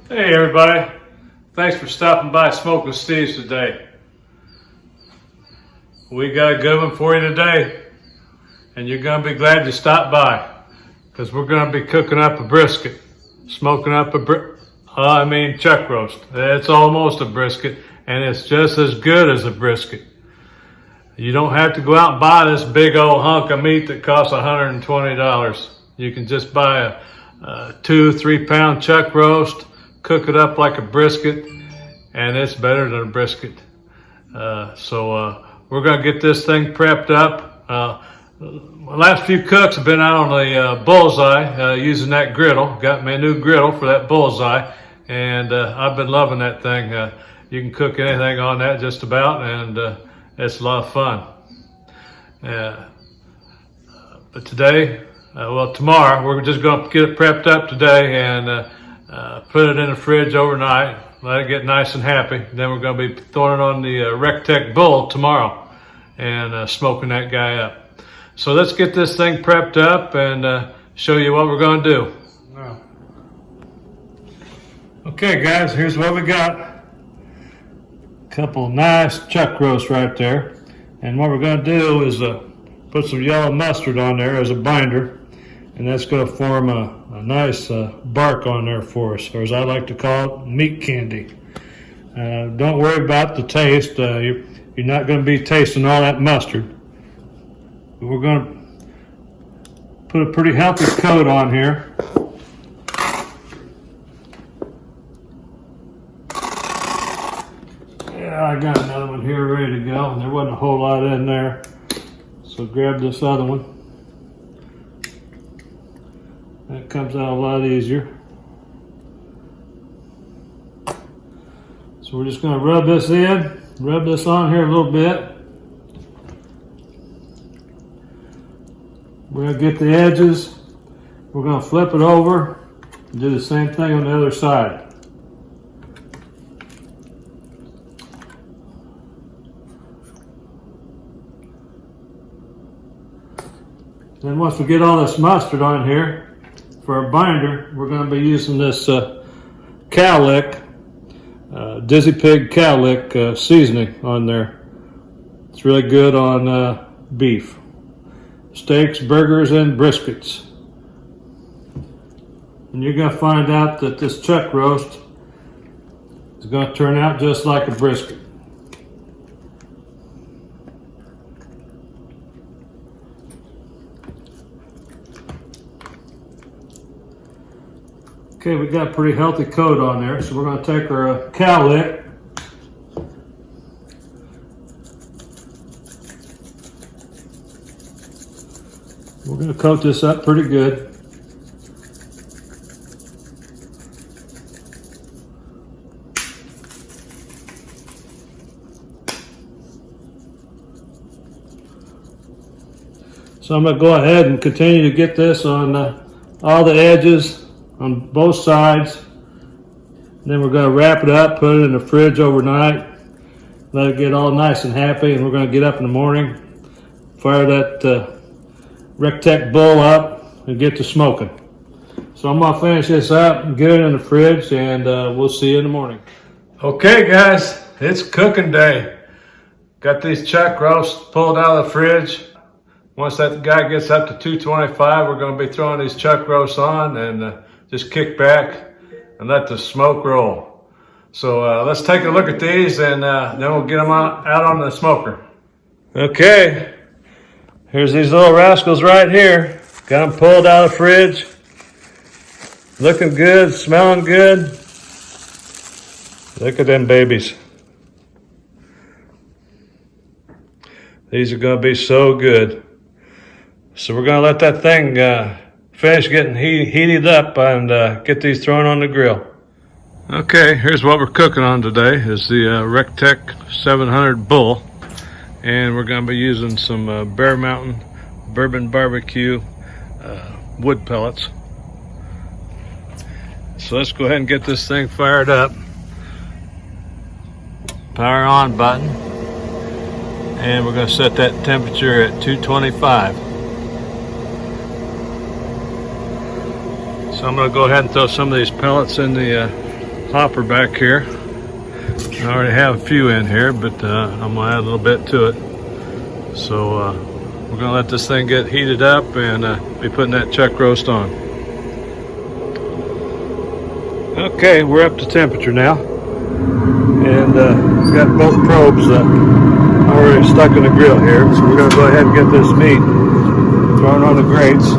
Hey everybody, thanks for stopping by SmokinSteve's today. We got a good one for you today, and you're going to be glad you stopped by, because we're going to be cooking up a brisket, smoking up a chuck roast. It's almost a brisket, and it's just as good as a brisket. You don't have to go out and buy this big old hunk of meat that costs $120. You can just buy a 2-3 pound chuck roast, cook it up like a brisket, and it's better than a brisket. We're gonna get this thing prepped up. My last few cooks have been out on the BullsEye using that griddle. Got me a new griddle for that BullsEye, and I've been loving that thing. You can cook anything on that just about, and it's a lot of fun. But today, tomorrow, we're just gonna get it prepped up today and put it in the fridge overnight, let it get nice and happy. Then we're going to be throwing it on the RecTeq bull tomorrow and smoking that guy up. So let's get this thing prepped up and show you what we're going to do. Okay guys, here's what we got. A couple nice chuck roasts right there. And what we're going to do is put some yellow mustard on there as a binder. And that's going to form a nice bark on there for us, or as I like to call it, meat candy. Don't worry about the taste. You're not going to be tasting all that mustard. We're going to put a pretty healthy coat on here. Yeah, I got another one here ready to go, and there wasn't a whole lot in there. So grab this other one. That comes out a lot easier. So we're just going to rub this on here a little bit. We're going to get the edges. We're going to flip it over and do the same thing on the other side. Then once we get all this mustard on here, for our binder, we're going to be using this cowlick, Dizzy Pig cowlick seasoning on there. It's really good on beef, steaks, burgers, and briskets. And you're going to find out that this chuck roast is going to turn out just like a brisket. Okay, we got a pretty healthy coat on there, so we're going to take our cowlick, we're going to coat this up pretty good. So I'm going to go ahead and continue to get this on all the edges on both sides. Then we're going to wrap it up, put it in the fridge overnight, let it get all nice and happy, and we're going to get up in the morning, fire that RecTeq bull up, and get to smoking. So I'm going to finish this up and get it in the fridge, and we'll see you in the morning. Okay guys, it's cooking day. Got these chuck roasts pulled out of the fridge. Once that guy gets up to 225, we're going to be throwing these chuck roasts on and just kick back and let the smoke roll. So let's take a look at these, and then we'll get them out on the smoker. Okay, here's these little rascals right here. Got them pulled out of the fridge. Looking good, smelling good. Look at them babies. These are going to be so good. So we're going to let that thing finish getting heated up and get these thrown on the grill. Okay, here's what we're cooking on today is the RecTeq 700 bull, and we're going to be using some Bear Mountain bourbon barbecue wood pellets. So let's go ahead and get this thing fired up. Power on button, and we're going to set that temperature at 225. So I'm going to go ahead and throw some of these pellets in the hopper back here. I already have a few in here, but I'm gonna add a little bit to it. So we're gonna let this thing get heated up and be putting that chuck roast on. Okay, we're up to temperature now, and we've got both probes already stuck in the grill here. So we're gonna go ahead and get this meat thrown on the grates.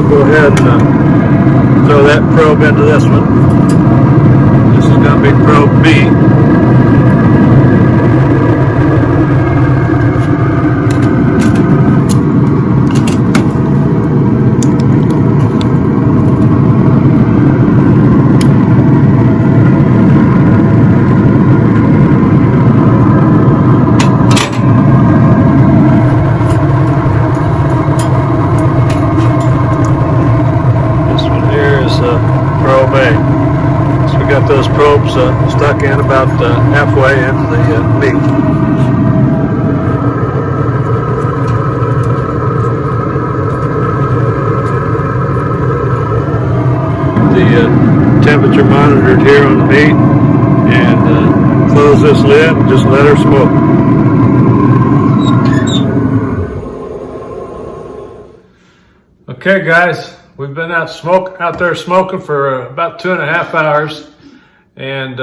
Go ahead and throw that probe into this one. This is going to be probe B. Those probes stuck in about halfway into the meat. The temperature monitored here on the meat, and close this lid and just let her smoke. Okay guys, we've been out there smoking for about 2.5 hours. And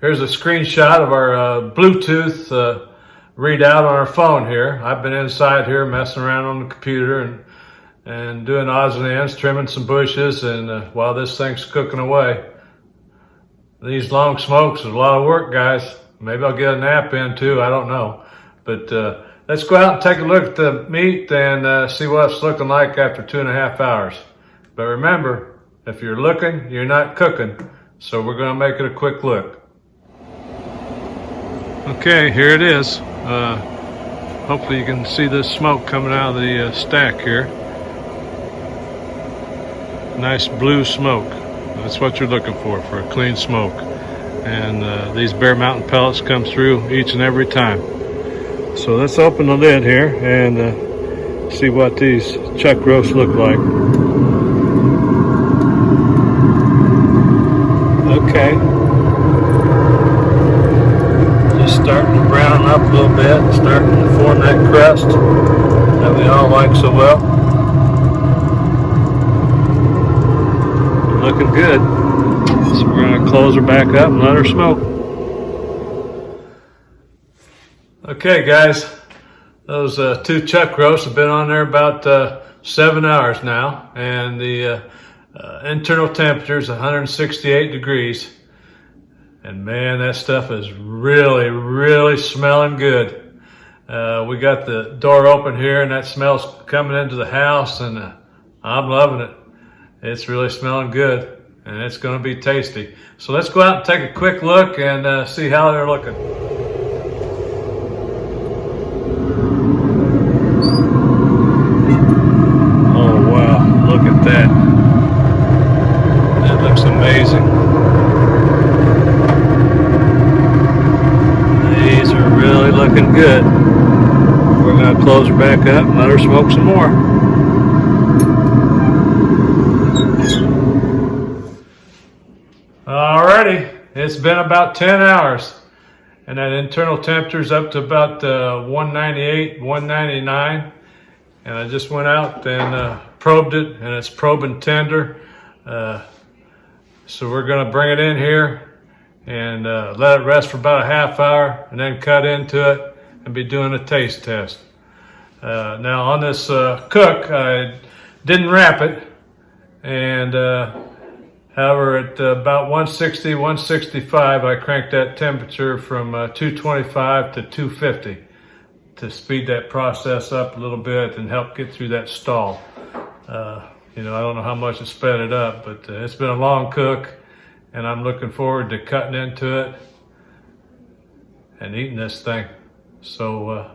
here's a screenshot of our Bluetooth readout on our phone here. I've been inside here messing around on the computer and doing odds and ends, trimming some bushes, and while this thing's cooking away. These long smokes is a lot of work, guys. Maybe I'll get a nap in too, I don't know. But let's go out and take a look at the meat and see what it's looking like after 2.5 hours. But remember, if you're looking, you're not cooking. So we're gonna make it a quick look. Okay, here it is. Hopefully you can see this smoke coming out of the stack here. Nice blue smoke. That's what you're looking for a clean smoke. And these Bear Mountain pellets come through each and every time. So let's open the lid here and see what these chuck roasts look like. Okay, just starting to brown up a little bit, starting to form that crust that we all like so well. Looking good. So we're going to close her back up and let her smoke. Okay guys, those 2 chuck roasts have been on there about 7 hours now, and the internal temperature is 168 degrees, and man, that stuff is really smelling good. We got the door open here and that smell's coming into the house, and I'm loving it. It's really smelling good, and it's going to be tasty. So let's go out and take a quick look and see how they're looking. Oh wow, look at that. Looks amazing. These are really looking good. We're going to close her back up and let her smoke some more. Alrighty, it's been about 10 hours, and that internal temperature is up to about 198, 199. And I just went out and probed it, and it's probing tender. So we're going to bring it in here and let it rest for about a half hour, and then cut into it and be doing a taste test. Now on this cook, I didn't wrap it, and however at about 160, 165, I cranked that temperature from 225 to 250 to speed that process up a little bit and help get through that stall. You know, I don't know how much it sped it up, but it's been a long cook, and I'm looking forward to cutting into it and eating this thing. So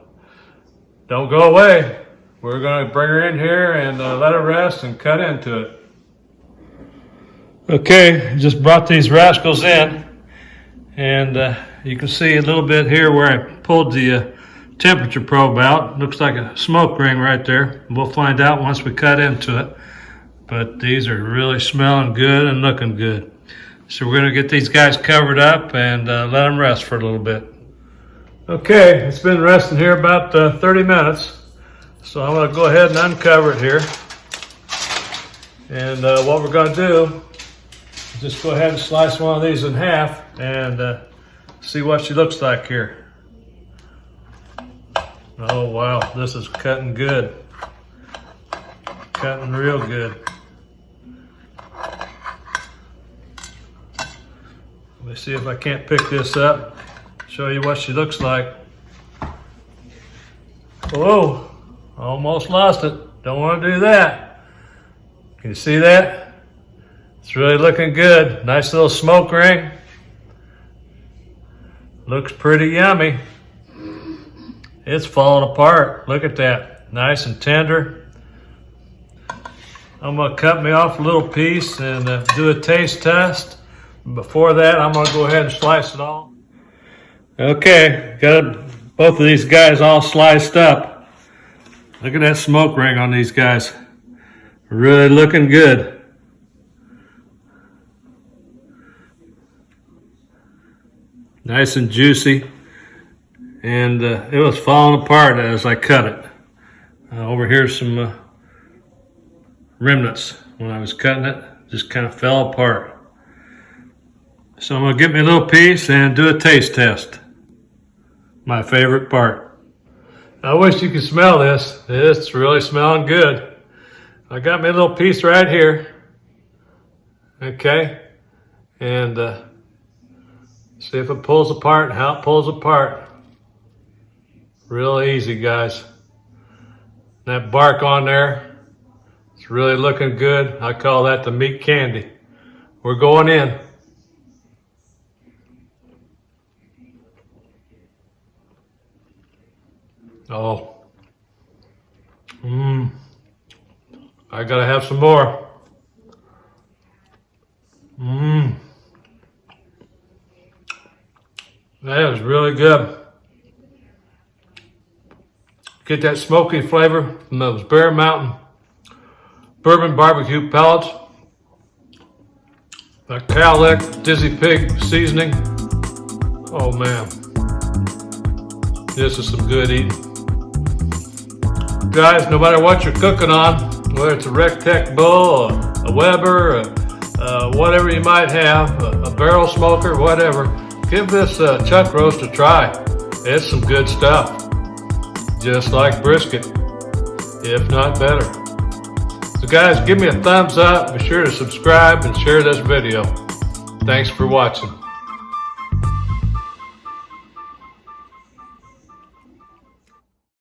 don't go away. We're going to bring her in here and let her rest and cut into it. Okay, just brought these rascals in, and you can see a little bit here where I pulled the temperature probe out. Looks like a smoke ring right there. We'll find out once we cut into it. But these are really smelling good and looking good. So we're gonna get these guys covered up and let them rest for a little bit. Okay, it's been resting here about 30 minutes. So I'm gonna go ahead and uncover it here. And what we're gonna do is just go ahead and slice one of these in half and see what she looks like here. Oh wow, this is cutting good. Cutting real good. Let me see if I can't pick this up, show you what she looks like. Whoa, almost lost it. Don't want to do that. Can you see that? It's really looking good. Nice little smoke ring. Looks pretty yummy. It's falling apart. Look at that. Nice and tender. I'm gonna cut me off a little piece and do a taste test. Before that, I'm gonna go ahead and slice it all. Okay, got both of these guys all sliced up. Look at that smoke ring on these guys. Really looking good. Nice and juicy. And it was falling apart as I cut it. Over here's some remnants. When I was cutting it, just kind of fell apart. So I'm gonna get me a little piece and do a taste test. My favorite part. I wish you could smell this. It's really smelling good. I got me a little piece right here. Okay. And see if it pulls apart and how it pulls apart. Real easy, guys. That bark on there, it's really looking good. I call that the meat candy. We're going in. Oh. I gotta have some more. That is really good. Get that smoky flavor from those Bear Mountain bourbon barbecue pellets. That Cowlick Dizzy Pig seasoning. Oh man. This is some good eating. Guys, no matter what you're cooking on, whether it's a RecTeq bull, a Weber, whatever you might have, a barrel smoker, whatever, give this chuck roast a try. It's some good stuff. Just like brisket, if not better. So guys, give me a thumbs up, be sure to subscribe and share this video. Thanks for watching.